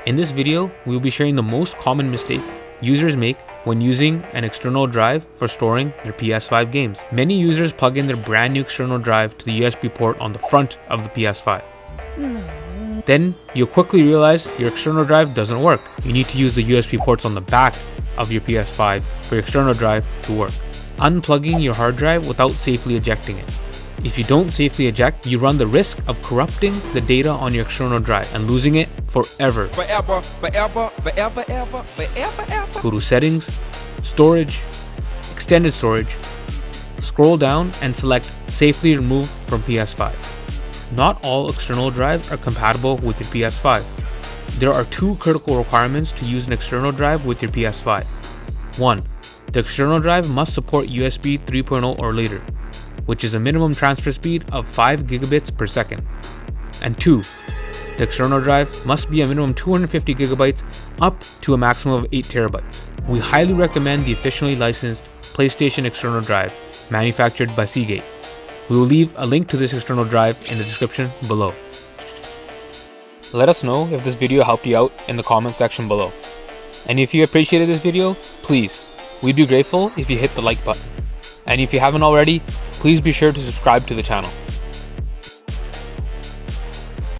In this video, we will be sharing the most common mistake users make when using an external drive for storing their PS5 games. Many users plug in their brand new external drive to the USB port on the front of the PS5. Then you'll quickly realize your external drive doesn't work. You need to use the USB ports on the back of your PS5 for your external drive to work. Unplugging your hard drive without safely ejecting it. If you don't safely eject, you run the risk of corrupting the data on your external drive and losing it forever. Forever. Go to Settings, Storage, Extended Storage, scroll down and select Safely Remove from PS5. Not all external drives are compatible with your PS5. There are two critical requirements to use an external drive with your PS5. 1. The external drive must support USB 3.0 or later, which is a minimum transfer speed of 5 gigabits per second. And 2. The external drive must be a minimum 250 gigabytes up to a maximum of 8 terabytes. We highly recommend the officially licensed PlayStation external drive manufactured by Seagate. We will leave a link to this external drive in the description below. Let us know if this video helped you out in the comment section below. And if you appreciated this video, please, we'd be grateful if you hit the like button. And if you haven't already, please be sure to subscribe to the channel.